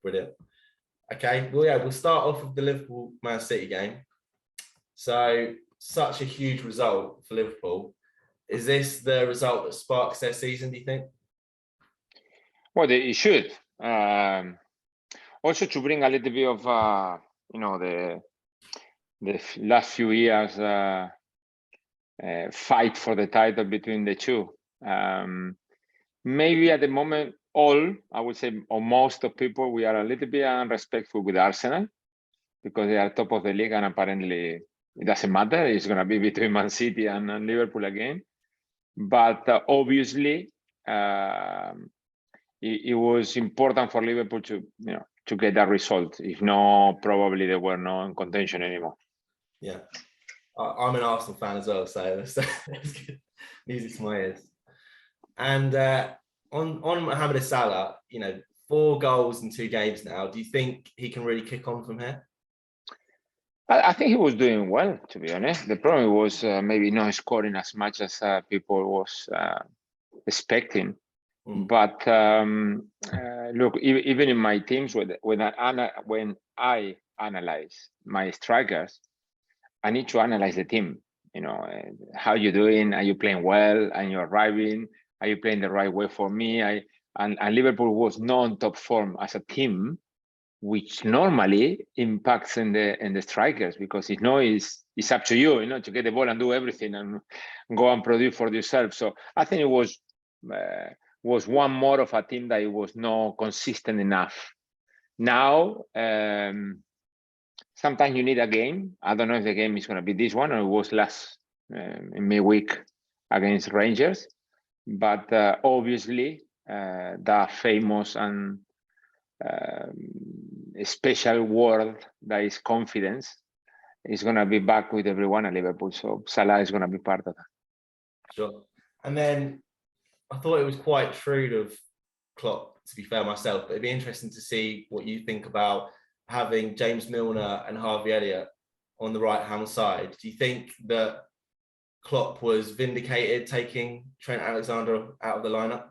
Brilliant. Okay, well, yeah, we'll start off with the Liverpool-Man City game. So, such a huge result for Liverpool. Is this the result that sparks their season, do you think? Well, it should. Also to bring a little bit of, the last few years fight for the title between the two. Maybe at the moment, I would say, or most of people, we are a little bit unrespectful with Arsenal because they are top of the league, and apparently it doesn't matter. It's going to be between Man City and Liverpool again. But obviously, it was important for Liverpool to get that result. If not, probably they were not in contention anymore. Yeah, I'm an Arsenal fan as well, so that's good music to my ears. And on Mohamed Salah, 4 goals in 2 games now. Do you think he can really kick on from here? I think he was doing well, to be honest. The problem was maybe not scoring as much as people was expecting. But look, even in my teams, when I analyze my strikers, I need to analyze the team. How you doing? Are you playing well? And you're arriving? Are you playing the right way for me? And Liverpool was not on top form as a team, which normally impacts in the strikers, because it's up to you, to get the ball and do everything and go and produce for yourself. So I think it was one more of a team that it was not consistent enough. Now, sometimes you need a game. I don't know if the game is going to be this one or it was last in midweek against Rangers. But obviously, the famous and special word that is confidence is going to be back with everyone at Liverpool. So Salah is going to be part of that. Sure. And then I thought it was quite shrewd of Klopp, to be fair myself, but it'd be interesting to see what you think about having James Milner and Harvey Elliott on the right-hand side. Do you think that Klopp was vindicated taking Trent Alexander out of the lineup?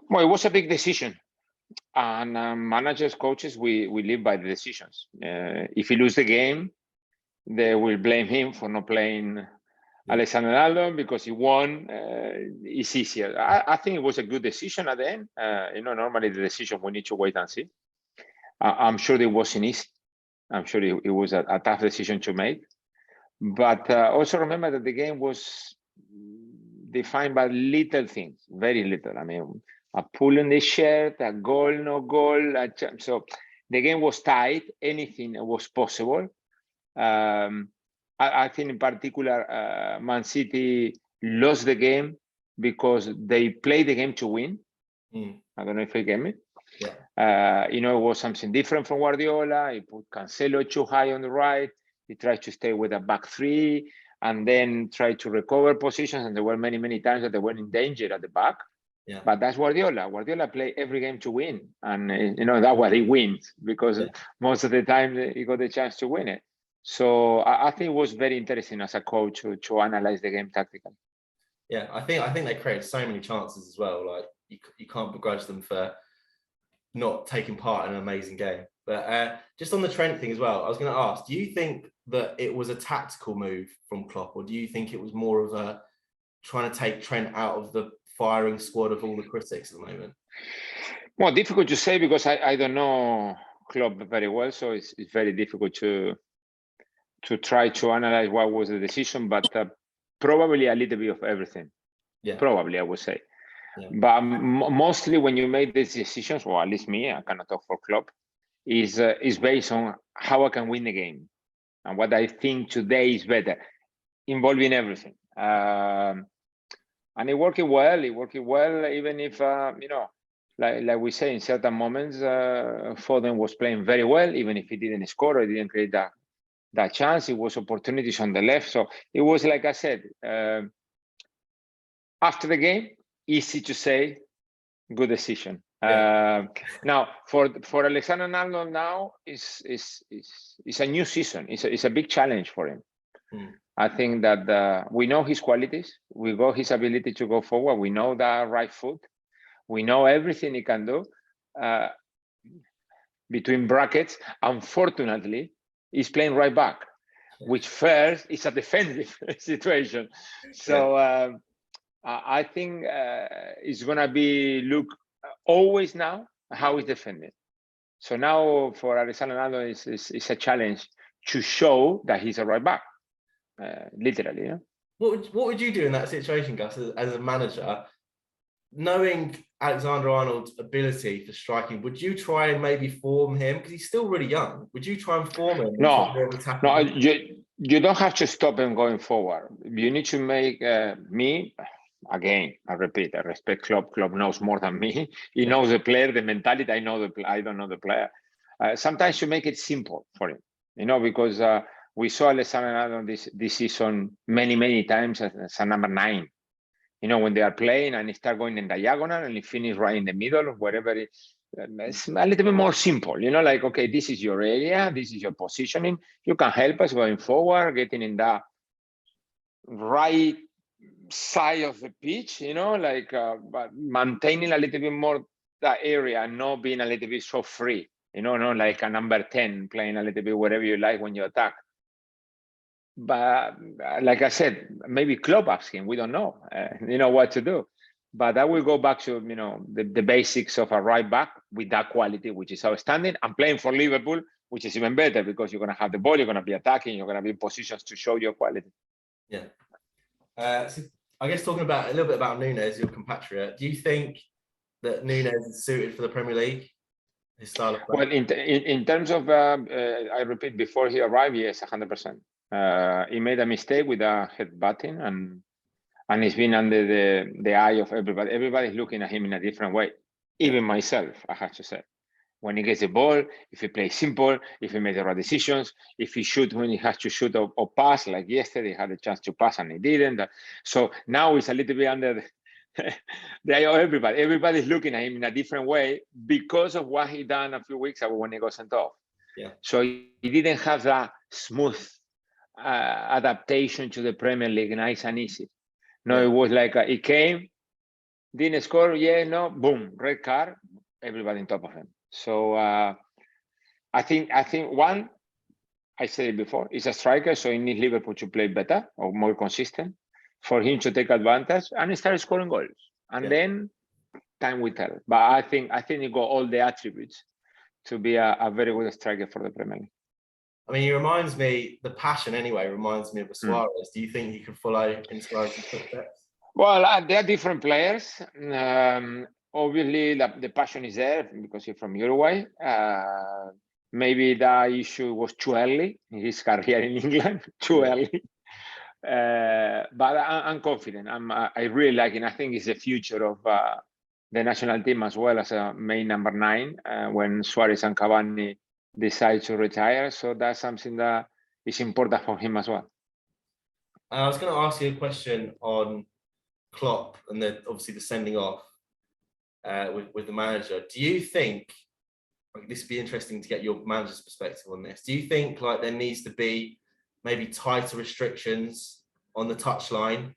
Well, it was a big decision. And managers, coaches, we live by the decisions. If he loses the game, they will blame him for not playing Alexander-Arnold because he won. It's easier. I think it was a good decision at the end. Normally the decision we need to wait and see. I'm sure it wasn't easy. I'm sure it was a tough decision to make. But also remember that the game was defined by little things, very little. I mean, a pull in the shirt, a goal, no goal. So the game was tight. Anything was possible. I think in particular, Man City lost the game because they played the game to win. I don't know if you get me. Yeah. It was something different from Guardiola. He put Cancelo too high on the right. He tried to stay with a back 3 and then tried to recover positions. And there were many, many times that they were in danger at the back. Yeah. But that's Guardiola. Guardiola play every game to win. And, that's why he wins, because most of the time he got the chance to win it. So I think it was very interesting as a coach to analyze the game tactically. Yeah, I think they created so many chances as well. Like you can't begrudge them for not taking part in an amazing game. But just on the Trent thing as well, I was going to ask, do you think that it was a tactical move from Klopp, or do you think it was more of a trying to take Trent out of the firing squad of all the critics at the moment? Well, difficult to say because I don't know Klopp very well, so it's very difficult to try to analyze what was the decision, but probably a little bit of everything. Yeah. Probably, I would say. Yeah. But mostly when you make these decisions, or at least me, I cannot talk for Klopp, is based on how I can win the game and what I think today is better, involving everything. And it working well. Even if like we say, in certain moments, Foden was playing very well, even if he didn't score or didn't create that chance. It was opportunities on the left. So it was, like I said, after the game, easy to say, good decision. Yeah. Now for Alexander-Arnold now is a new season. It's a big challenge for him. I think that we know his qualities. We got his ability to go forward. We know that right foot. We know everything he can do. between brackets, unfortunately, is playing right back, which first is a defensive situation. So I think it's going to be look always now how he's defending. So now for Alexander Arnold, it's a challenge to show that he's a right back, literally. Yeah? What would you do in that situation, Gus, as a manager? Knowing Alexander Arnold's ability for striking, would you try and maybe form him, because he's still really young? Would you try and form him? No, you don't have to stop him going forward. You need to make me, again, I repeat, I respect Klopp. Klopp knows more than me. He knows the player, the mentality. I don't know the player. Sometimes you make it simple for him, because we saw Alexander Arnold this season many times as a number 9. When they are playing and they start going in diagonal and you finish right in the middle or wherever it's a little bit more simple, like, okay, this is your area, this is your positioning. You can help us going forward, getting in the right side of the pitch, but maintaining a little bit more that area and not being a little bit so free, not like a number 10 playing a little bit wherever you like when you attack. But like I said, maybe Klopp asks him. We don't know, what to do. But I will go back to the basics of a right back with that quality, which is outstanding. And playing for Liverpool, which is even better because you're going to have the ball, you're going to be attacking, you're going to be in positions to show your quality. Yeah. So I guess talking a little bit about Nunes, your compatriot. Do you think that Nunes is suited for the Premier League? His style of play? Well, in terms of, I repeat, before he arrived, yes, 100%. He made a mistake with a headbutting, and he's been under the eye of everybody. Everybody's looking at him in a different way. Even myself, I have to say. When he gets the ball, if he plays simple, if he makes the right decisions, if he shoots when he has to shoot or pass, like yesterday, he had a chance to pass and he didn't. So now he's a little bit under the eye of everybody. Everybody's looking at him in a different way because of what he done a few weeks ago when he got sent off. Yeah. So he didn't have that smooth adaptation to the Premier League, nice and easy. No, it was like he came, didn't score, boom, red card, everybody on top of him. So I think one, I said it before, he's a striker, so he needs Liverpool to play better or more consistent for him to take advantage and start scoring goals. And then time will tell. But I think he got all the attributes to be a very good striker for the Premier League. I mean, he reminds me, the passion anyway, reminds me of Suarez. Do you think he could follow in Suarez's footsteps? Well, they are different players. Obviously, the passion is there because he's from Uruguay. Maybe the issue was too early in his career in England, too early. But I'm confident. I really like it. I think it's the future of the national team as well as a main number 9 when Suarez and Cavani decide to retire. So that's something that is important for him as well. I was going to ask you a question on Klopp and obviously the sending off with the manager. Do you think, this would be interesting to get your manager's perspective on this, do you think there needs to be maybe tighter restrictions on the touchline?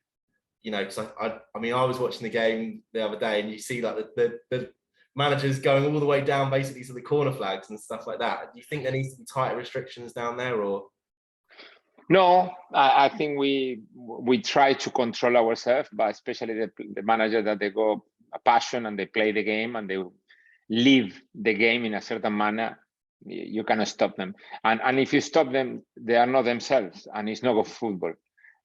Because I mean, I was watching the game the other day and you see the managers going all the way down basically to the corner flags and stuff like that. Do you think there needs to be tighter restrictions down there, or? No, I think we try to control ourselves, but especially the manager that they go a passion and they play the game and they live the game in a certain manner, you cannot stop them. And if you stop them, they are not themselves, and it's not good football.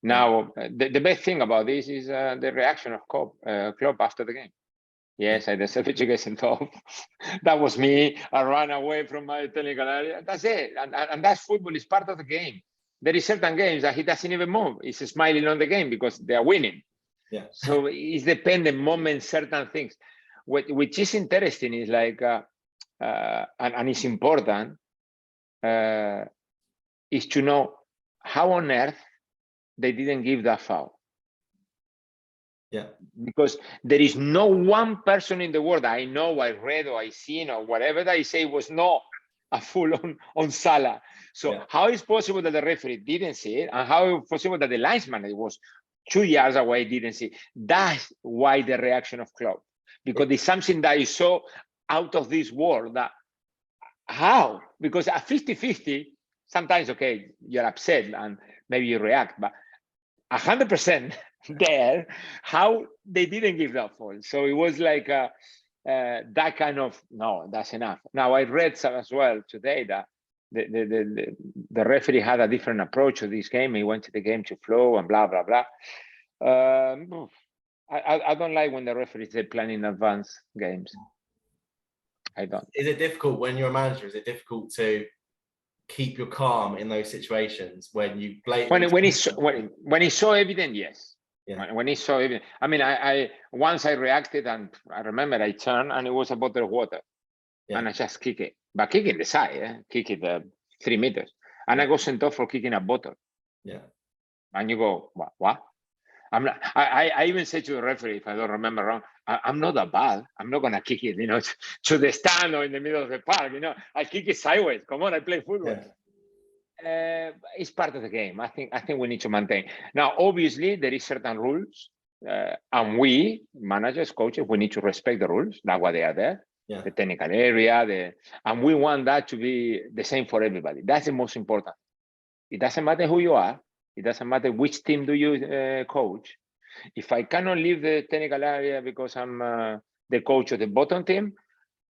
Now, the best thing about this is the reaction of Klopp after the game. Yes, I deserve to get sent off. That was me. I ran away from my technical area. That's it. And that's football. Is part of the game. There is certain games that he doesn't even move. He's smiling on the game because they are winning. Yeah. So it's dependent moments, certain things. Which is interesting is like, and it's important, is to know how on earth they didn't give that foul. Yeah. Because there is no one person in the world I know, I read or I seen or whatever that I say was not a full on Salah. So how is possible that the referee didn't see it, and how is possible that the linesman, it was 2 yards away, didn't see it? That's why the reaction of Klopp, because it's something that is so out of this world that how? Because at 50-50, sometimes, okay, you're upset and maybe you react, but 100% there, how they didn't give that fall. So it was like that kind of, no, that's enough. Now, I read some as well today that the referee had a different approach to this game. He wanted the game to flow and blah, blah, blah. I don't like when the referees, they plan in advance games. I don't. Is it difficult when you're a manager? Is it difficult to keep your calm in those situations when you blatantly when it's so evident? Yes. Yeah. When it's so evident. I mean, I once I reacted, and I remember I turned and it was a bottle of water, and I just kick it, but kick it the side, kick it 3 meters, and I got sent off for kicking a bottle. Yeah. And you go, what? I'm not. I even said to the referee, if I don't remember wrong, I'm not that bad. I'm not gonna kick it, to the stand or in the middle of the park. I kick it sideways. Come on, I play football. Yeah. It's part of the game. I think we need to maintain. Now, obviously, there is certain rules, and we managers, coaches, we need to respect the rules. That's why they are there. Yeah. The technical area, and we want that to be the same for everybody. That's the most important. It doesn't matter who you are. It doesn't matter which team do you coach. If I cannot leave the technical area because I'm the coach of the bottom team,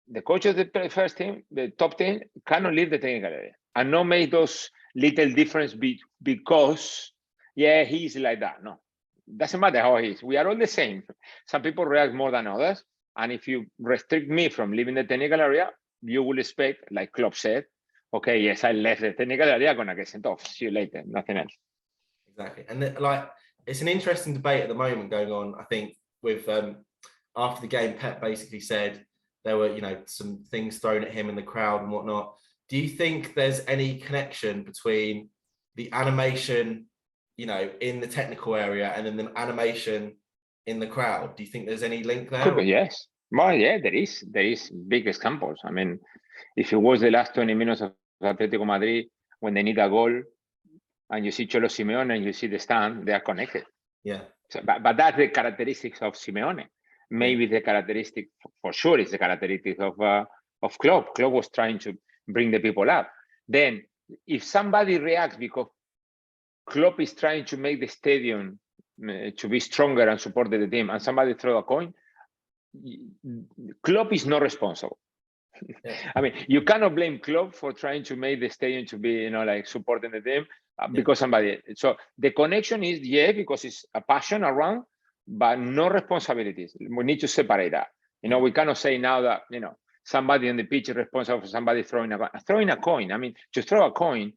the coach of the first team, the top team, cannot leave the technical area and not make those little difference because, yeah, he's like that. No, doesn't matter how he is. We are all the same. Some people react more than others. And if you restrict me from leaving the technical area, you will expect, like Klopp said, okay, yes, I left the technical area, I'm gonna get sent off. See you later, nothing else. Exactly. And it's an interesting debate at the moment going on, I think, with after the game, Pep basically said there were, some things thrown at him in the crowd and whatnot. Do you think there's any connection between the animation, in the technical area and then the animation in the crowd? Do you think there's any link there? Could be, yes. Well, yeah, there is big examples. I mean, if it was the last 20 minutes of Atletico Madrid when they need a goal, and you see Cholo Simeone and you see the stand, they are connected. Yeah. So, but that's the characteristics of Simeone. Maybe the characteristic, for sure, is the characteristic of Klopp. Klopp was trying to bring the people up. Then, if somebody reacts because Klopp is trying to make the stadium to be stronger and support the team, and somebody throw a coin, Klopp is not responsible. Yeah. I mean, you cannot blame Klopp for trying to make the stadium to be, like supporting the team because somebody. So the connection is, because it's a passion around, but no responsibilities. We need to separate that. We cannot say now that, somebody on the pitch is responsible for somebody throwing a coin. I mean, to throw a coin,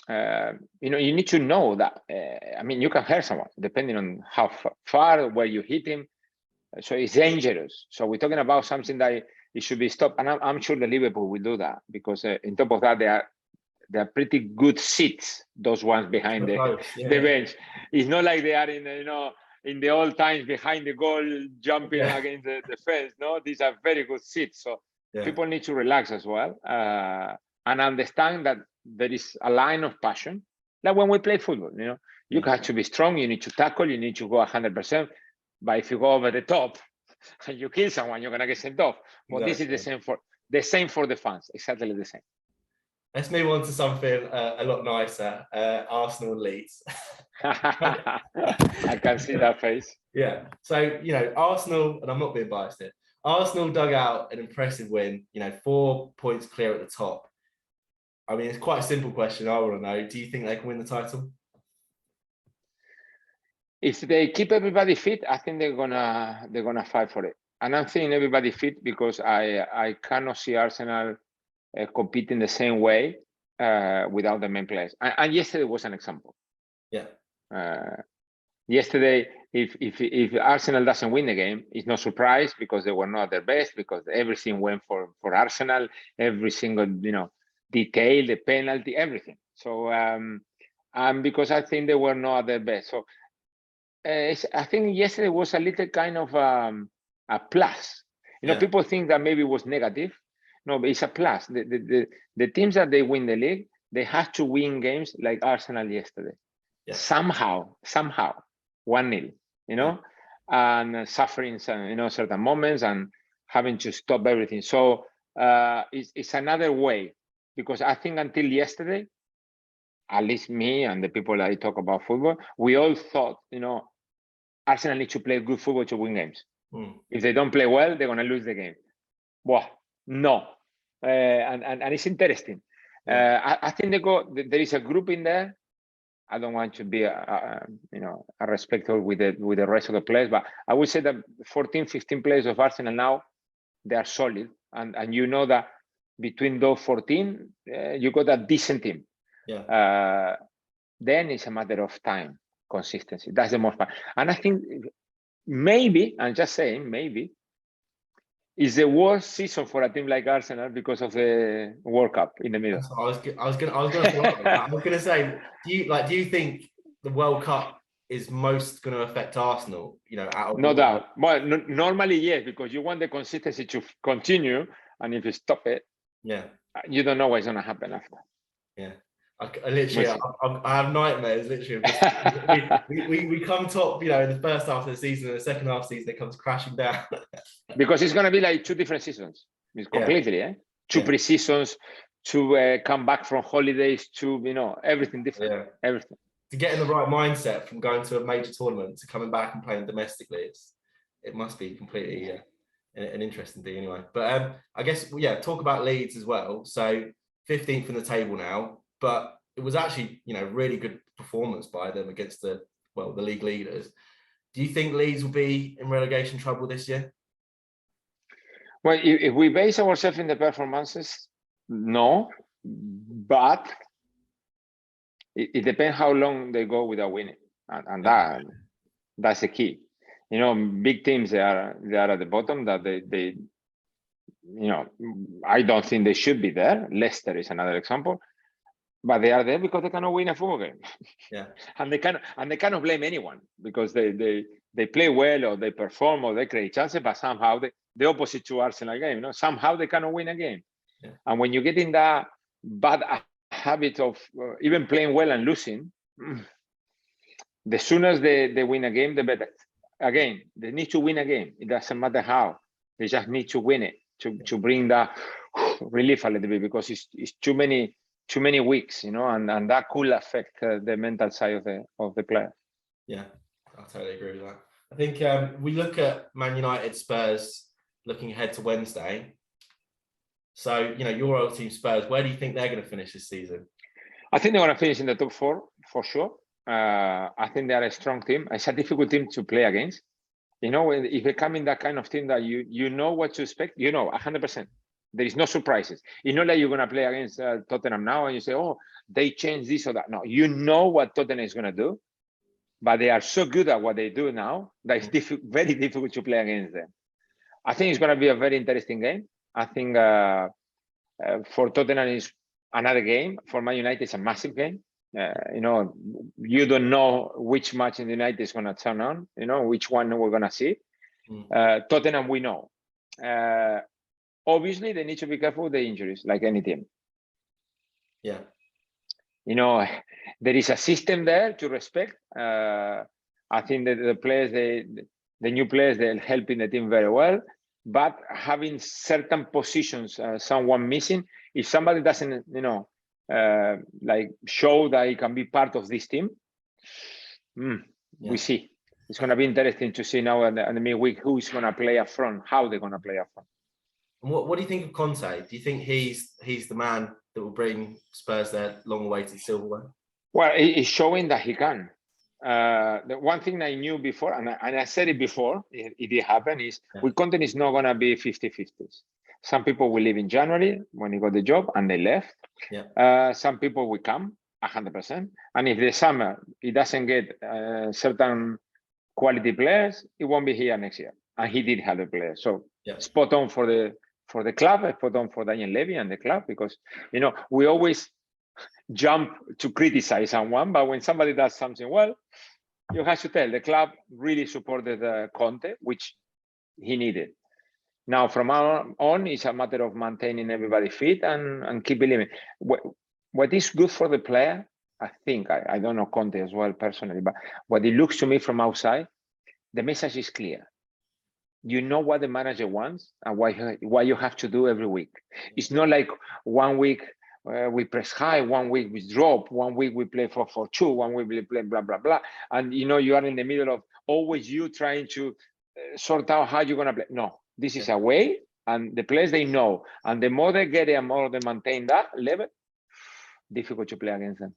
you need to know that, you can hurt someone depending on how far, where you hit him. So it's dangerous. So we're talking about something that it should be stopped. And I'm sure the Liverpool will do that because on top of that, they are pretty good seats, those ones behind the bench. It's not like they are in the old times behind the goal, jumping against the fence. No, these are very good seats. So people need to relax as well and understand that there is a line of passion. Like when we play football, you have to be strong. You need to tackle. You need to go 100%. But if you go over the top and you kill someone, you're gonna get sent off. Well, this is the same for the fans. Exactly the same. Let's move on to something a lot nicer. Arsenal Leeds. I can see that face. Yeah. So Arsenal, and I'm not being biased here. Arsenal dug out an impressive win. 4 points clear at the top. I mean, it's quite a simple question. I want to know: do you think they can win the title? If they keep everybody fit, I think they're gonna fight for it. And I'm saying everybody fit because I cannot see Arsenal competing the same way without the main players. And yesterday was an example. Yeah. Yesterday, if Arsenal doesn't win the game, it's no surprise because they were not at their best, because everything went for Arsenal, every single detail, the penalty, everything. So because I think they were not at their best. So I think yesterday was a little kind of a plus. People think that maybe it was negative. No, but it's a plus. The teams that they win the league, they have to win games like Arsenal yesterday. Yeah. Somehow, 1-0, and suffering some, certain moments and having to stop everything. So it's another way, because I think until yesterday, at least me and the people that I talk about football, we all thought, Arsenal need to play good football to win games. If they don't play well, they're going to lose the game. Well, no. And it's interesting. I think there is a group in there. I don't want to be a respectful with the rest of the players, but I would say that 14, 15 players of Arsenal now, they are solid. And you know that between those 14, you got a decent team. Then it's a matter of time, consistency. That's the most part. And I think maybe, I'm just saying, maybe, it's the worst season for a team like Arsenal because of the World Cup in the middle. I was gonna follow up with that. I was gonna say, do you think the World Cup is most going to affect Arsenal? No doubt. Well, normally yes, because you want the consistency to continue, and if you stop it, you don't know what's going to happen after. I literally, I have nightmares. Literally, we come top, in the first half of the season, and the second half of the season it comes crashing down. Because it's going to be like two different seasons. It's completely, two pre-seasons, to come back from holidays, to everything different. Everything. To get in the right mindset from going to a major tournament to coming back and playing domestically, it must be completely an interesting thing anyway. But I guess talk about Leeds as well. So 15th in the table now. But it was actually, really good performance by them against the league leaders. Do you think Leeds will be in relegation trouble this year? Well, if we base ourselves in the performances, no. But it depends how long they go without winning, and that's the key. Big teams they are at the bottom. That they I don't think they should be there. Leicester is another example. But they are there because they cannot win a football game. And they cannot blame anyone, because they play well, or they perform, or they create chances, but somehow the opposite to Arsenal game, somehow they cannot win a game. And when you get in that bad habit of even playing well and losing, the sooner they win a game, the better. Again, they need to win a game. It doesn't matter how. They just need to win it to bring that relief a little bit, because it's too many weeks, and that could affect the mental side of the player. Yeah, I totally agree with that. I think we look at Man United, Spurs, looking ahead to Wednesday. So, your old team Spurs, where do you think they're going to finish this season? I think they're going to finish in the top 4 for sure. I think they are a strong team. It's a difficult team to play against. If they come in that kind of team that you know what to expect, 100%. There is no surprises. It's not like you're going to play against Tottenham now and you say, oh, they changed this or that. No, you know what Tottenham is going to do, but they are so good at what they do now that it's very difficult to play against them. I think it's going to be a very interesting game. I think for Tottenham is another game. For Man United, it's a massive game. You don't know which match in the United is going to turn on, which one we're going to see. Tottenham, we know. Obviously, they need to be careful with the injuries, like any team. Yeah. There is a system there to respect. I think that the players, the new players, they're helping the team very well. But having certain positions, someone missing, if somebody doesn't, show that he can be part of this team, we see. It's going to be interesting to see now in the midweek who is going to play up front, how they're going to play up front. And what do you think of Conte? Do you think he's the man that will bring Spurs their long-awaited silverware? Well, he's showing that he can. The one thing I knew before, and I said it before, it did happen, is with Conte it's not going to be 50-50s. Some people will leave in January when he got the job and they left. Some people will come 100%. And if the summer he doesn't get certain quality players, he won't be here next year. And he did have the players. So spot on for the club, spot on for Daniel Levy and the club, because we always jump to criticize someone, but when somebody does something well, you have to tell. The club really supported Conte, which he needed. Now from on, it's a matter of maintaining everybody fit and keep believing. What is good for the player, I think, I don't know Conte as well personally, but what it looks to me from outside, the message is clear. you know what the manager wants and what you have to do every week. It's not like 1 week we press high, 1 week we drop, 1 week we play 4-4-2, 1 week we play blah blah blah, and you know you are in the middle of always you trying to sort out how you're gonna play. No, this is a way, and the players they know, and the more they get it, and more they maintain that level, difficult to play against them.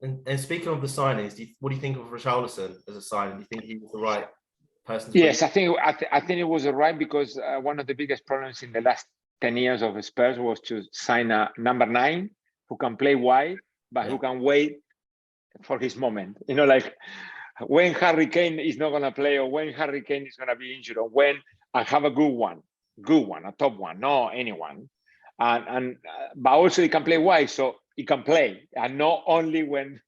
And speaking of the signings, what do you think of Richarlison as a signing? Do you think he was the right person? Yes, I think it was right, because one of the biggest problems in the last 10 years of Spurs was to sign a number 9 who can play wide, but who can wait for his moment. You know, like when Harry Kane is not going to play, or when Harry Kane is going to be injured, or when I have a good one, a top one, not anyone. But also he can play wide, so he can play, and not only when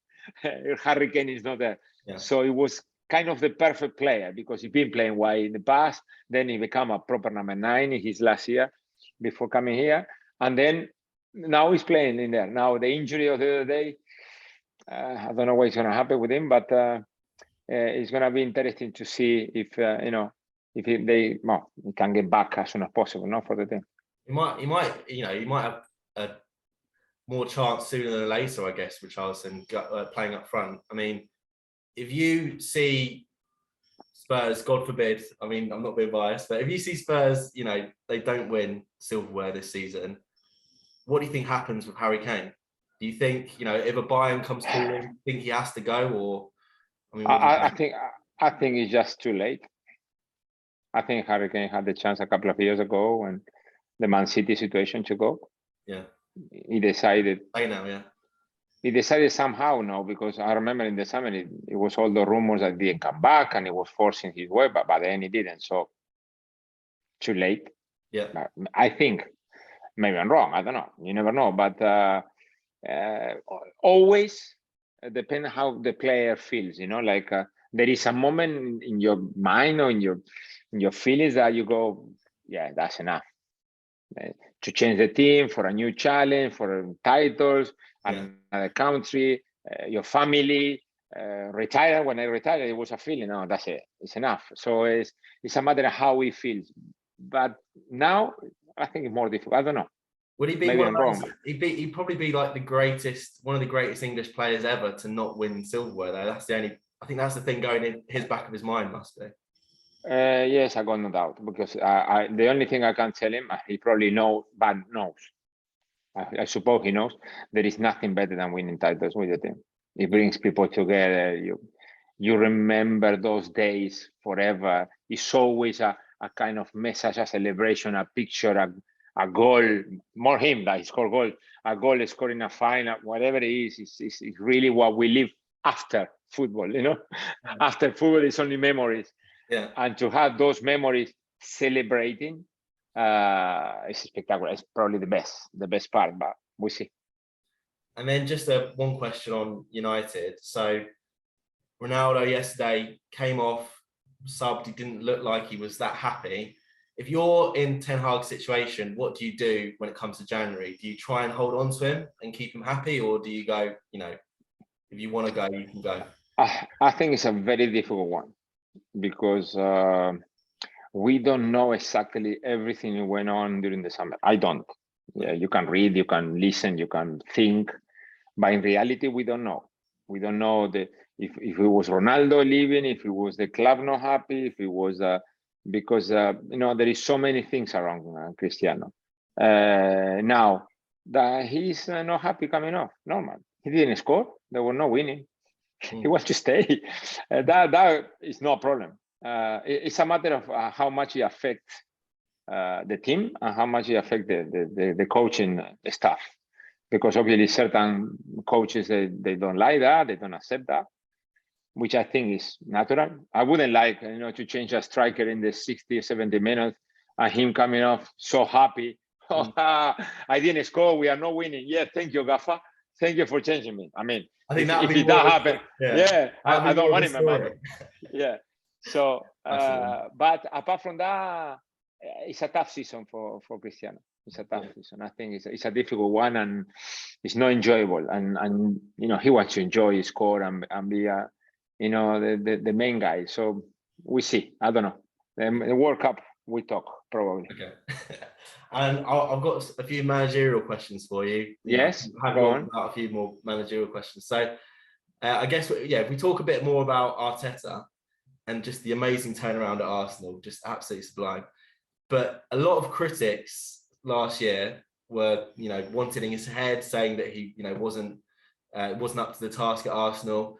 Harry Kane is not there. Yeah. So it was kind of the perfect player, because he's been playing wide in the past. Then he became a proper number 9 in his last year before coming here, and then now he's playing in there. Now the injury of the other day, I don't know what's going to happen with him, but it's going to be interesting to see if he can get back as soon as possible, not for the team. He might have a more chance sooner than later, I guess, with Richarlison playing up front. I mean, if you see Spurs, God forbid, I mean, I'm not being biased, but if you see Spurs, they don't win silverware this season, what do you think happens with Harry Kane? Do you think, if a Bayern comes calling, do you think he has to go, or? I mean, I think it's just too late. I think Harry Kane had the chance a couple of years ago when the Man City situation to go. Yeah. He decided. I know, yeah. He decided somehow, no, because I remember in the summer, it was all the rumors that he didn't come back, and he was forcing his way, but then he didn't. So too late. Yeah. I think, maybe I'm wrong. I don't know. You never know. But always depends how the player feels. Like there is a moment in your mind or in your feelings that you go, yeah, that's enough. To change the team for a new challenge, for titles, another country, your family, retire. When I retired, it was a feeling, no, that's it, it's enough. So it's a matter of how he feels. But now, I think it's more difficult. I don't know. Would he be Maybe I'm wrong? He'd probably be like one of the greatest English players ever to not win silverware, though. I think that's the thing going in his back of his mind, must be. Yes, I got no doubt, because the only thing I can tell him, he probably knows, but knows. I suppose he knows there is nothing better than winning titles with the team. It brings people together. You remember those days forever. It's always a kind of message, a celebration, a picture, a goal. More him that he scored goal, a goal, scoring a final, whatever it is. It's really what we live after football. After football, it's only memories. Yeah. And to have those memories celebrating, it's spectacular. It's probably the best part, but we'll see. And then just one question on United. So Ronaldo yesterday came off, subbed. He didn't look like he was that happy. If you're in Ten Hag's situation, what do you do when it comes to January? Do you try and hold on to him and keep him happy, or do you go, if you want to go, you can go? I think it's a very difficult one, because we don't know exactly everything that went on during the summer. I don't. Yeah, you can read, you can listen, you can think, but in reality, we don't know. We don't know if it was Ronaldo leaving, if it was the club not happy, if it was because there is so many things around Cristiano. Now that he's not happy coming off, normal. He didn't score. There was no winning. He wants to stay. That is no problem. It's a matter of how much it affects the team and how much it affects the coaching staff. Because obviously certain coaches, they don't like that, they don't accept that, which I think is natural. I wouldn't like to change a striker in the 60 or 70 minutes and him coming off so happy. I didn't score, we are not winning. Yeah, thank you, Gaffa. Thank you for changing me. I mean, I think if that happened, I don't want him. Yeah. So, but apart from that, it's a tough season for Cristiano. It's a tough season. I think it's a difficult one, and it's not enjoyable. And he wants to enjoy his score and be the main guy. So we see. I don't know. The World Cup, we talk probably. Okay. And I've got a few managerial questions for you. Yes, I have go on. a few more managerial questions. So I guess, if we talk a bit more about Arteta and just the amazing turnaround at Arsenal, just absolutely sublime. But a lot of critics last year were, wanting his head, saying that he, wasn't up to the task at Arsenal.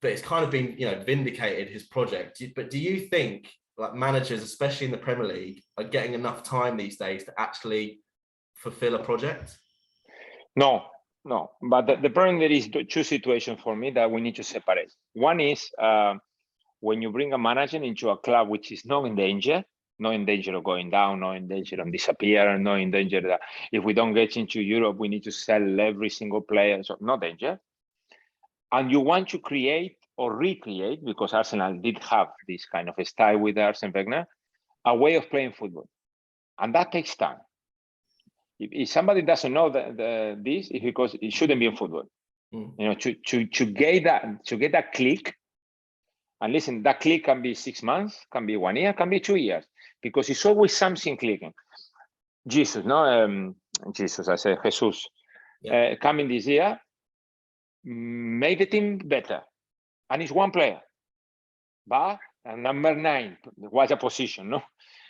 But it's kind of been, vindicated his project. But do you think, like, managers, especially in the Premier League, are getting enough time these days to actually fulfill a project? No. But the problem, there is two situations for me that we need to separate. One is when you bring a manager into a club which is not in danger of going down, not in danger of disappear, not in danger that if we don't get into Europe, we need to sell every single player. So no danger. And you want to create or recreate, because Arsenal did have this kind of a style with Arsene Wenger, a way of playing football. And that takes time. If somebody doesn't know this, it's because it shouldn't be in football. To get that click. And listen, that click can be 6 months, can be 1 year, can be 2 years, because it's always something clicking. Jesus, I say Jesus, coming this year, made the team better. And it's one player. But number 9 was a position, no?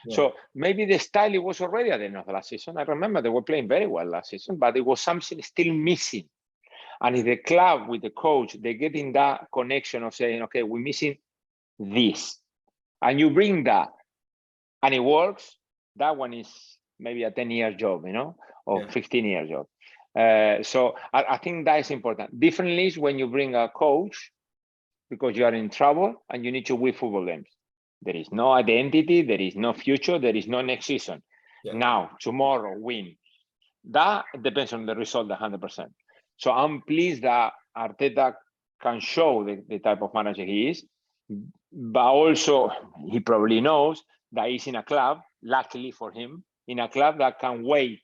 Yeah. So maybe the style, it was already at the end of the last season. I remember they were playing very well last season, but it was something still missing. And if the club with the coach, they get in that connection of saying, okay, we're missing this. And you bring that and it works, that one is maybe a 10-year job, or 15-year job. So I think that is important. Differently is when you bring a coach because you are in trouble and you need to win football games. There is no identity, there is no future, there is no next season. Yeah. Now, tomorrow, win. That depends on the result 100%. So I'm pleased that Arteta can show the type of manager he is, but also he probably knows that he's in a club, luckily for him, in a club that can wait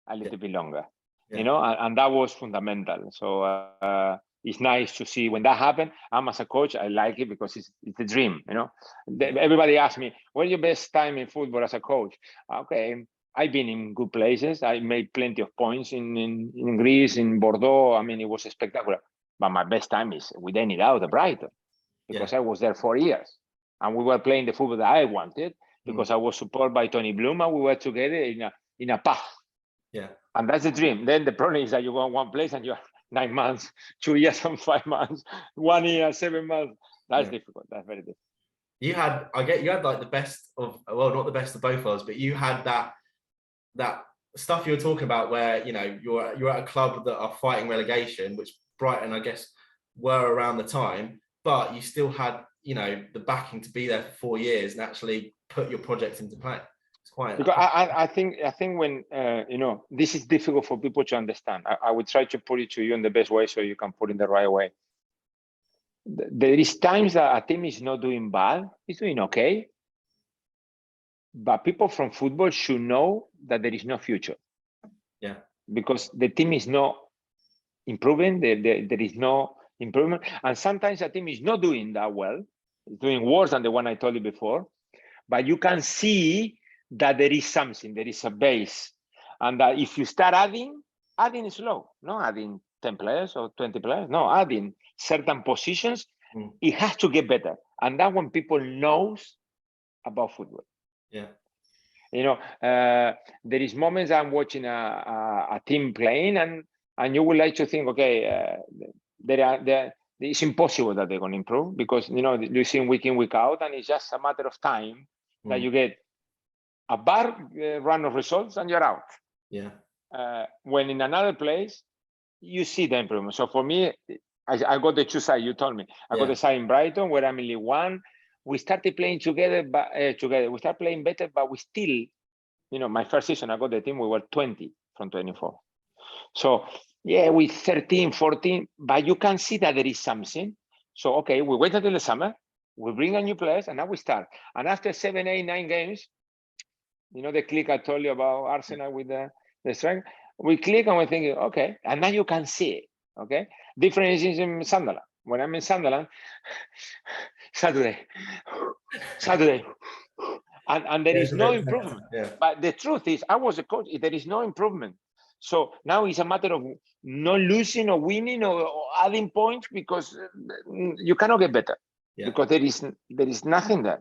a little bit longer, and that was fundamental. So it's nice to see when that happened. I'm, as a coach, I like it because it's a dream, Everybody asks me, what's your best time in football as a coach? Okay, I've been in good places. I made plenty of points in Greece, in Bordeaux. I mean, it was spectacular. But my best time is, with any doubt, at Brighton, because I was there 4 years. And we were playing the football that I wanted, because I was supported by Tony Bloom, and we were together in a path. Yeah. And that's the dream. Then the problem is that you go in one place and you're 9 months, 2 years and 5 months, 1 year, 7 months. That's difficult. That's very difficult. You had like the best of, well, not the best of both worlds, but you had that stuff you were talking about where, you're at a club that are fighting relegation, which Brighton, I guess, were around the time, but you still had, the backing to be there for 4 years and actually put your project into play. It's quite. Because I think when this is difficult for people to understand. I would try to put it to you in the best way so you can put it in the right way. There is times that a team is not doing bad; it's doing okay. But people from football should know that there is no future. Yeah. Because the team is not improving. There is no improvement, and sometimes a team is not doing that well. It's doing worse than the one I told you before. But you can see that there is something, there is a base. And that if you start adding is slow, not adding 10 players or 20 players, no, adding certain positions, it has to get better. And that when people knows about football. Yeah. There is moments I'm watching a team playing and you would like to think, okay, it's impossible that they're going to improve because, you see week in, week out, and it's just a matter of time that you get a bad run of results and you're out. Yeah. When in another place, you see the improvement. So for me, I got the two sides you told me. I got the side in Brighton where I'm in League One. We started playing together, but we started playing better, but we still, my first season, I got the team, we were 20 from 24. So yeah, with 13, 14, but you can see that there is something. So, okay, we wait until the summer, we bring a new players, and now we start. And after 7, 8, 9 games, the click I told you about Arsenal with the strength, we click and we're thinking, okay, and now you can see it, okay? Difference is in Sunderland. When I'm in Sunderland, Saturday, and there is it's a no bit improvement. yeah. But the truth is, I was a coach, there is no improvement. So now it's a matter of not losing or winning or adding points, because you cannot get better, because there is nothing there.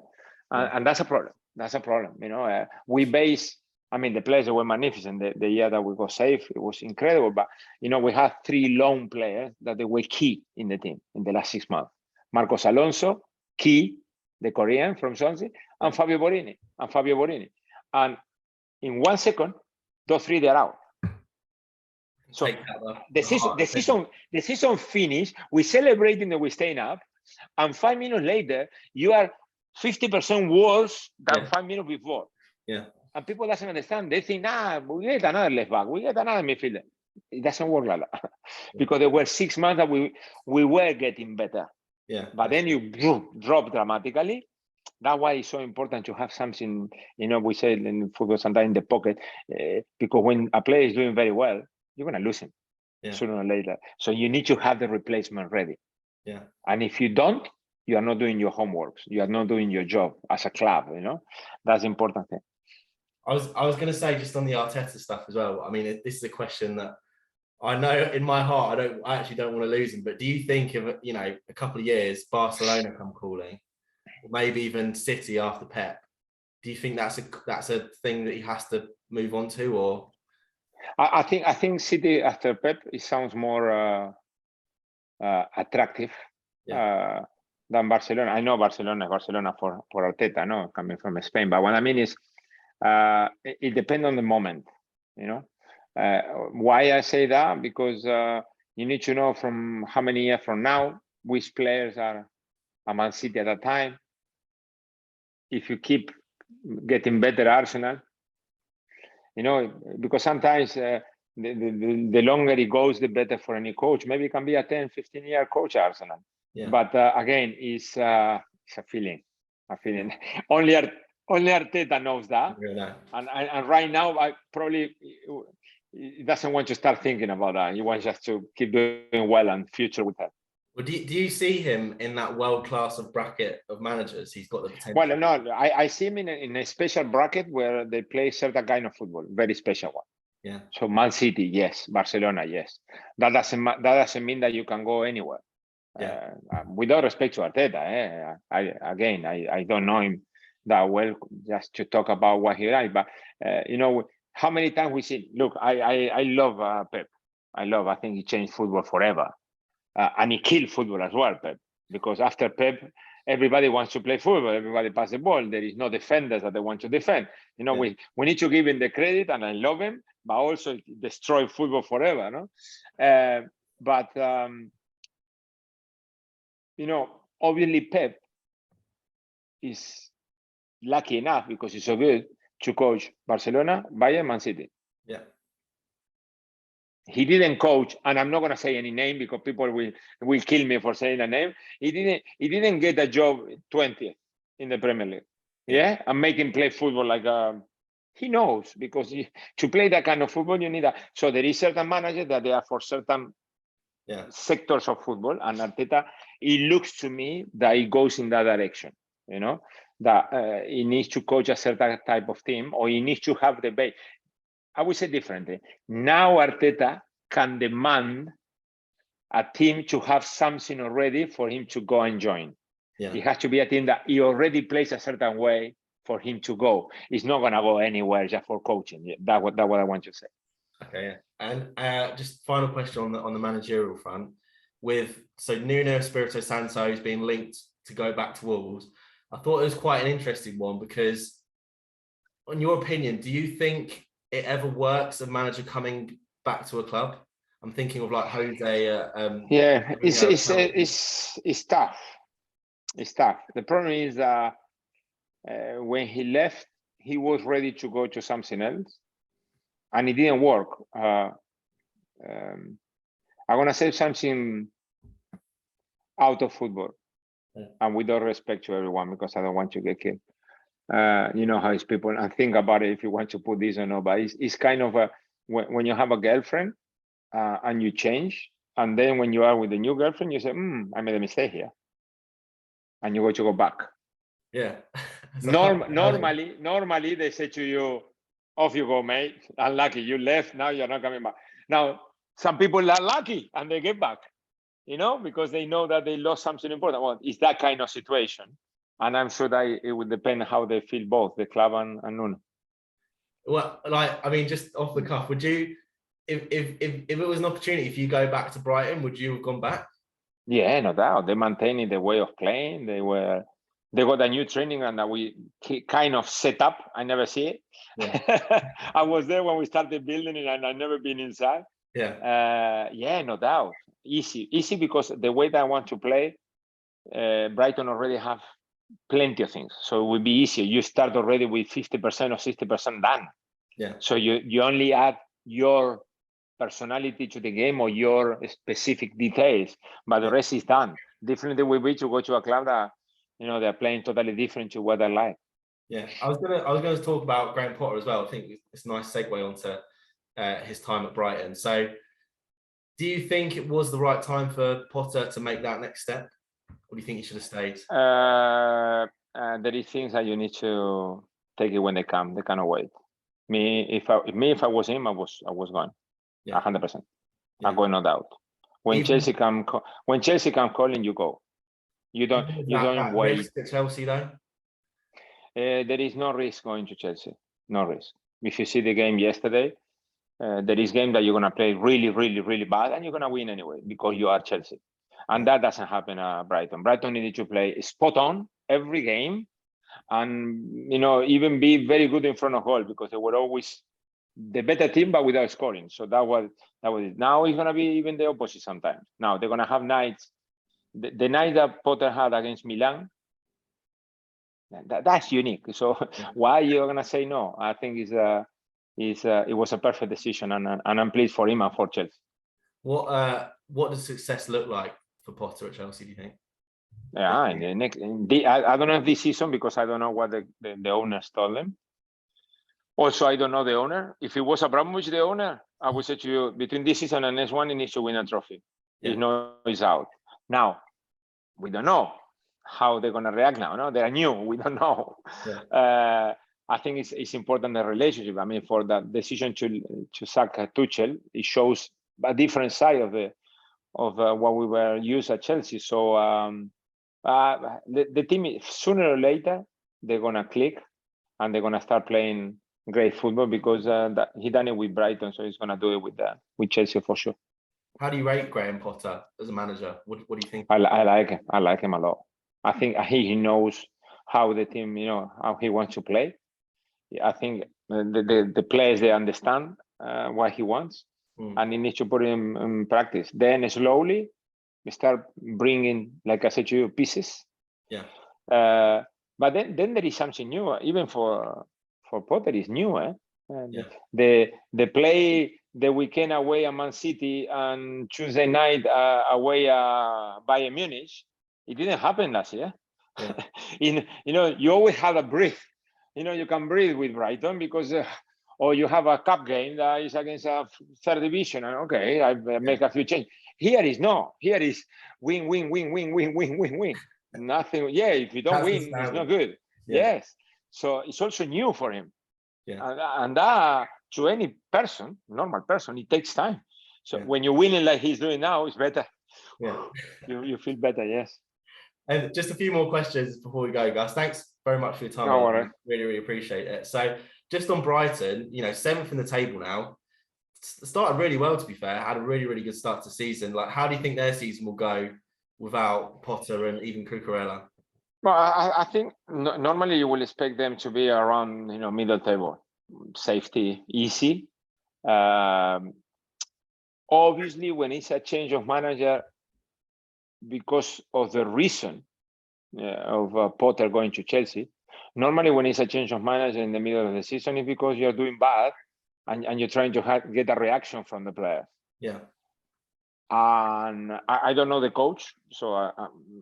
And that's a problem. That's a problem. You know, we base, I mean, the players were magnificent. The year that we got safe, it was incredible. But, you know, we had 3 lone players that they were key in the team in the last 6 months. Marcos Alonso, key, the Korean from Swansea, and Fabio Borini. And in 1 second, those 3, they're out. So the season finished, we celebrating that we're staying up, and 5 minutes later, you are 50% worse than 5 minutes before. Yeah. And people doesn't understand. They think, we get another left back, we get another midfielder. It doesn't work like that. Because there were 6 months that we were getting better. Yeah. But then you drop dramatically. That's why it's so important to have something, you know, we say in football sometimes in the pocket, because when a player is doing very well, you're going to lose him sooner or later. So you need to have the replacement ready. Yeah. And if you don't, you are not doing your homework. You are not doing your job as a club, you know. That's the important thing. I was going to say, just on the Arteta stuff as well. I mean, this is a question that I know in my heart, I actually don't want to lose him. But do you think if, you know, a couple of years, Barcelona come calling, maybe even City after Pep, do you think that's a thing that he has to move on to? Or I think City after Pep, it sounds more attractive than Barcelona. I know Barcelona for Arteta, no, coming from Spain. But what I mean is, it depends on the moment, you know. Why I say that? Because you need to know from how many years from now, which players are at Man City at that time. If you keep getting better Arsenal, you know, because sometimes the longer it goes, the better for any coach. Maybe it can be a 10, 15-year coach Arsenal. Yeah. But again, it's a feeling. Only Arteta knows that. Yeah. And right now, I probably he doesn't want to start thinking about that. He wants just to keep doing well and future with her. Well, do you see him in that world class of bracket of managers? He's got the potential. Well, no, I see him in a special bracket where they play certain kind of football, very special one. Yeah. So Man City, yes. Barcelona, yes. That doesn't mean that you can go anywhere. Yeah. With all respect to Arteta, I don't know him that well just to talk about what he likes. But you know, how many times we see? Look, I love Pep. I think he changed football forever. And he killed football as well, Pep, because after Pep, everybody wants to play football. Everybody pass the ball. There is no defenders that they want to defend. You know, we need to give him the credit, and I love him, but also destroy football forever, no? But you know, obviously Pep is lucky enough, because he's so good, to coach Barcelona, Bayern, Man City. Yeah. He didn't coach, and I'm not going to say any name because people will kill me for saying a name. He didn't get a job 20th in the Premier League. Yeah, and make him play football like he knows, because to play that kind of football you need that. So there is certain managers that they are for certain sectors of football, and Arteta, it looks to me that he goes in that direction. You know, that he needs to coach a certain type of team, or he needs to have the base. I would say differently. Now Arteta can demand a team to have something already for him to go and join. Yeah. It has to be a team that he already plays a certain way for him to go. He's not going to go anywhere just for coaching. That's what I want to say. Okay, and just final question on the managerial front. So Nuno Espirito Santo is being linked to go back to Wolves. I thought it was quite an interesting one, because, in your opinion, do you think it ever works, a manager coming back to a club? I'm thinking of like Jose. Yeah, it's tough. It's tough. The problem is when he left, he was ready to go to something else, and it didn't work. I want to say something out of football, and with all respect to everyone, because I don't want to get killed. You know how it's people, and think about it if you want to put this or not, but it's kind of when you have a girlfriend and you change, and then when you are with a new girlfriend, you say, I made a mistake here, and you go back. Yeah. Normally they say to you, off you go, mate. Unlucky, you left, now you're not coming back. Now, some people are lucky and they get back, because they know that they lost something important. Well, it's that kind of situation. And I'm sure that it would depend how they feel, both the club and Nuno. Well, just off the cuff, would you, if it was an opportunity, if you go back to Brighton, would you have gone back? Yeah, no doubt. They maintained the way of playing. They got a new training and that we kind of set up. I never see it. Yeah. I was there when we started building it, and I've never been inside. Yeah. No doubt. Easy because the way that I want to play, Brighton already have plenty of things, so it would be easier. You start already with 50% or 60% done. Yeah. So you only add your personality to the game or your specific details, but the rest is done. Differently would be to go to a club that they're playing totally different to what I like. Yeah, I was gonna talk about Graham Potter as well. I think it's a nice segue onto his time at Brighton. So, do you think it was the right time for Potter to make that next step, or do you think he should have stayed? There is things that you need to take it when they come. They cannot wait. If I was him, I was gone. 100%. I'm going, no doubt. When Chelsea come calling, you go. You don't wait. Risk at Chelsea though. There is no risk going to Chelsea. No risk. If you see the game yesterday, there is game that you're gonna play really, really, really bad, and you're gonna win anyway because you are Chelsea, and that doesn't happen at Brighton. Brighton needed to play spot on every game, and even be very good in front of goal because they were always the better team, but without scoring. So that was it. Now it's gonna be even the opposite sometimes. Now they're gonna have nights. The night that Potter had against Milan, that's unique. So why you're gonna say no? I think it was a perfect decision, and I'm pleased for him and for Chelsea. What does success look like for Potter at Chelsea, do you think? Yeah, in the next, I don't know if this season, because I don't know what the owners told them. Also, I don't know the owner. If it was Abramovich, the owner, I would say to you, between this season and next one, he needs to win a trophy. He's out. Now, we don't know how they're going to react now. No, they are new. We don't know. Yeah. I think it's important, the relationship. I mean, for that decision to sack Tuchel, it shows a different side of what we were used at Chelsea. So the team, sooner or later, they're going to click and they're going to start playing great football, because he done it with Brighton, so he's going to do it with Chelsea for sure. How do you rate Graham Potter as a manager? What do you think? I like him. I like him a lot. I think he knows how the team, how he wants to play. I think the players, they understand what he wants, and he needs to put him in practice. Then slowly start bringing, like I said to you, pieces. Yeah. But then there is something new, even for Potter is new. Yeah. The play the weekend away at Man City and Tuesday night away Bayern Munich, it didn't happen last year. Yeah. You always have a breath. You can breathe with Brighton because, or you have a cup game that is against a third division, and okay, I make a few changes. Here is win, win, win, win, win, win, win, win. Nothing. Yeah, if you don't win, it's not good. Yeah. Yes. So it's also new for him. Yeah. And that, to any person, normal person, it takes time. So when you're winning like he's doing now, it's better. Yeah. You feel better, yes. And just a few more questions before we go, guys. Thanks very much for your time. No worries. Really, really appreciate it. So just on Brighton, 7th in the table now. Started really well, to be fair. Had a really, really good start to the season. Like, how do you think their season will go without Potter and even Cucurella? Well, I think normally you will expect them to be around, middle table, safety, easy. Obviously, when it's a change of manager, because of the reason of Potter going to Chelsea, normally when it's a change of manager in the middle of the season, it's because you're doing bad and you're trying to get a reaction from the players. Yeah. And I don't know the coach, so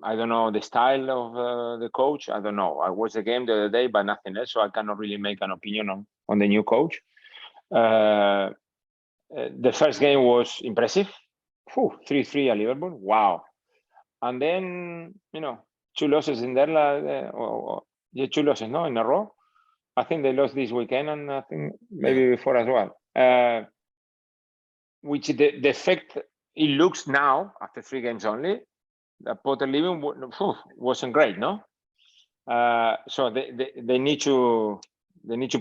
I don't know the style of the coach. I don't know. I watched the game the other day, but nothing else, so I cannot really make an opinion on the new coach. The first game was impressive. 3-3 at Liverpool. Wow. And then, 2 losses in there, Yeah, 2 losses, no, in a row. I think they lost this weekend, and I think maybe before as well. Which the effect it looks now after 3 games only, the Potter leaving wasn't great, no. So they need to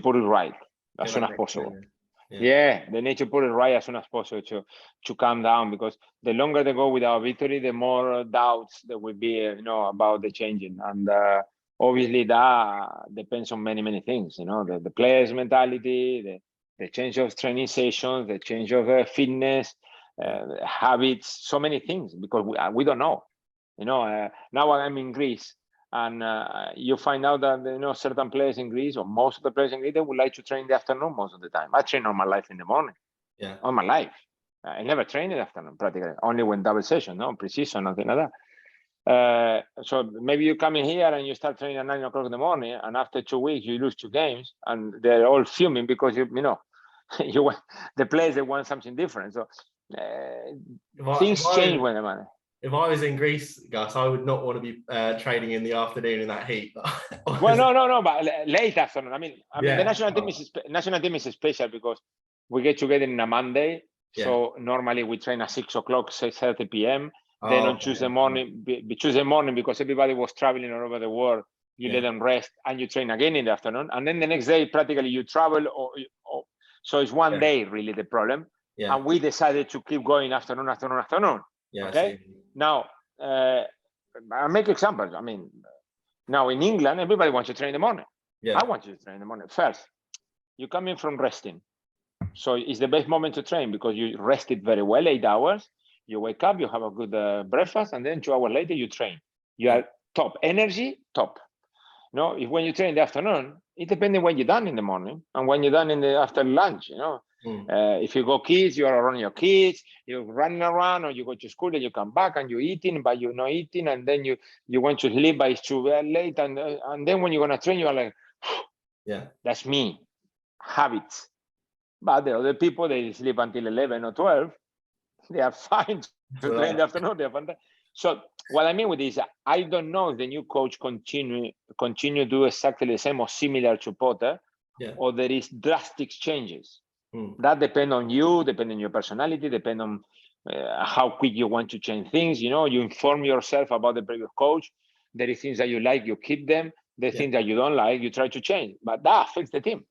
put it right as soon as possible. Yeah, they need to put it right as soon as possible to calm down, because the longer they go without victory, the more doubts there will be, about the changing. And obviously that depends on many things, the players' mentality, the change of training sessions, the change of fitness, habits, so many things, because we don't know. Now I'm in Greece, and you find out that certain players in Greece, or most of the players in Greece, they would like to train in the afternoon most of the time. I train all my life in the morning. Yeah. All my life. I never train in the afternoon practically, only when double session, no pre-season, nothing like that. So maybe you come in here and you start training at 9 o'clock in the morning, and after 2 weeks you lose 2 games, and they're all fuming because you want the players, they want something different. So things change when the money. If I was in Greece, Gus, I would not want to be training in the afternoon in that heat. Well, no, but late afternoon. I mean, the national team is special because we get together on a Monday. So normally we train at 6 o'clock, 6:30 p.m. Then on Tuesday morning, because everybody was traveling all over the world, you let them rest, and you train again in the afternoon. And then the next day, practically you travel, or so it's one day really the problem. And we decided to keep going afternoon. Okay. Now, I'll make examples. I mean, now in England, everybody wants to train in the morning. I want you to train in the morning. First, you come in from resting. So it's the best moment to train because you rested very well, 8 hours. You wake up, you have a good breakfast, and then 2 hours later, you train. You are top energy, top. If when you train in the afternoon, it depends on when you're done in the morning and when you're done after lunch, if you go kids, you are around your kids, you're running around, or you go to school and you come back and you're eating, but you're not eating, and then you want to sleep, but it's too late, and then when you're going to train, you're like, that's me, habits. But the other people, they sleep until 11 or 12, they are fine to train in the afternoon. They're fantastic. So what I mean with this, I don't know if the new coach continue do exactly the same or similar to Potter, or there is drastic changes. That depends on you, depend on your personality, depend on how quick you want to change things. You inform yourself about the previous coach. There is things that you like, you keep them. The things that you don't like, you try to change. But that affects the team.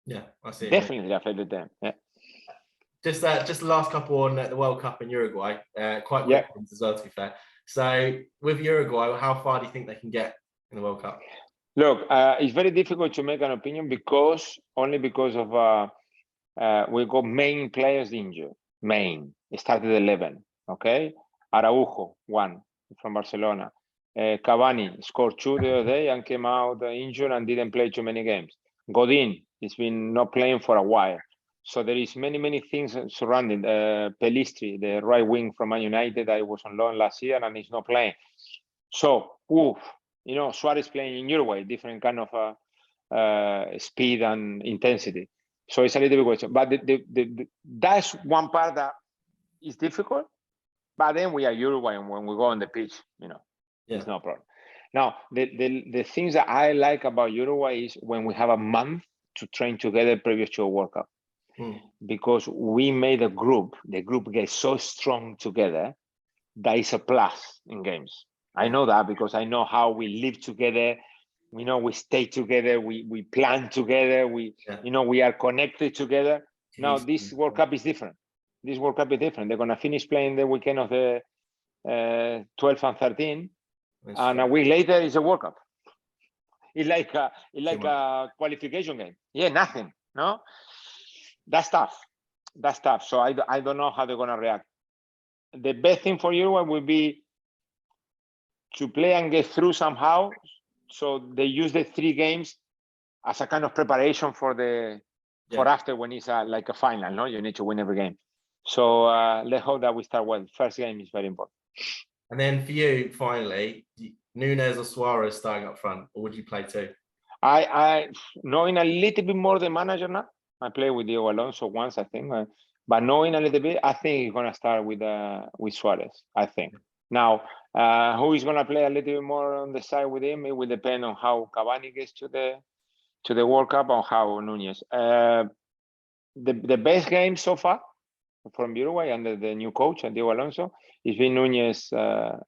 Yeah, I see. Definitely affects the team. Yeah. Just the last couple on the World Cup in Uruguay, quite quick ones as well, to be fair. So with Uruguay, how far do you think they can get in the World Cup? Look, it's very difficult to make an opinion because of we got main players injured. It started 11. Okay, Araujo 1 from Barcelona. Cavani scored 2 the other day and came out injured and didn't play too many games. Godin has been not playing for a while. So there is many things surrounding Pelistri, the right wing from Man United. I was on loan last year and he's not playing. So, Suarez playing in Uruguay, different kind of speed and intensity. So it's a little bit question. But that's one part that is difficult. But then we are Uruguay, and when we go on the pitch, it's no problem. Now, the things that I like about Uruguay is when we have a month to train together previous to a World Cup. Because we made the group gets so strong together, that is a plus in games. I know that because I know how we live together. We stay together, we plan together, we are connected together. Now this World Cup is different. They're going to finish playing the weekend of the 12 and 13, and a week later is a World Cup. It's like a qualification game. Yeah, nothing. No, that's tough. So I don't know how they're going to react. The best thing for Uruguay would be to play and get through somehow. So they use the 3 games as a kind of preparation for after, when it's like a final. No, you need to win every game. So let's hope that we start well. First game is very important. And then for you, finally, Nunes or Suarez starting up front, or would you play 2? I knowing a little bit more the manager now. I played with Diego Alonso once, I think, but knowing a little bit, I think he's gonna start with Suarez. I think Now, who is going to play a little bit more on the side with him? It will depend on how Cavani gets to the World Cup or how Nunez. The best game so far from Uruguay under the new coach, Diego Alonso, is been Nunez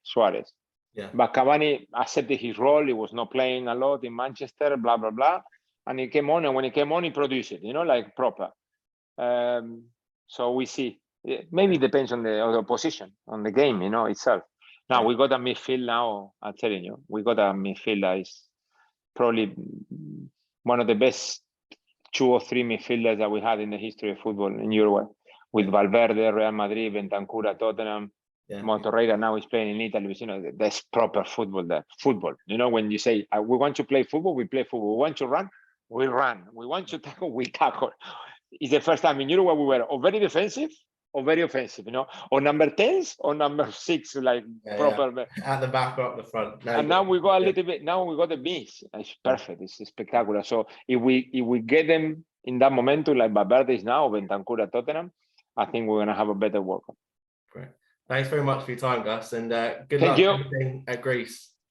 Suarez. Yeah. But Cavani accepted his role. He was not playing a lot in Manchester, blah, blah, blah. And he came on, and when he came on, he produced it, like proper. So we see. Maybe it depends on the position, on the game, itself. Now, we got a midfield now, I'm telling you. We got a midfield that is probably one of the best 2 or 3 midfielders that we had in the history of football in Uruguay. With Valverde, Real Madrid, Bentancur, Tottenham, Motorreira now is playing in Italy. There's proper football there. Football. When you say, we want to play football, we play football. We want to run, we run. We want to tackle, we tackle. It's the first time in Uruguay we were or very defensive or very offensive, or number 10s or number 6, like proper. Yeah. At the back or up the front. And now we got a little bit, now we got the beast. It's perfect. It's spectacular. So if we get them in that momentum, like Valverde is now, Bentancur at Tottenham, I think we're going to have a better World Cup. Great. Thanks very much for your time, Gus, and good Thank luck you. with everything at Greece.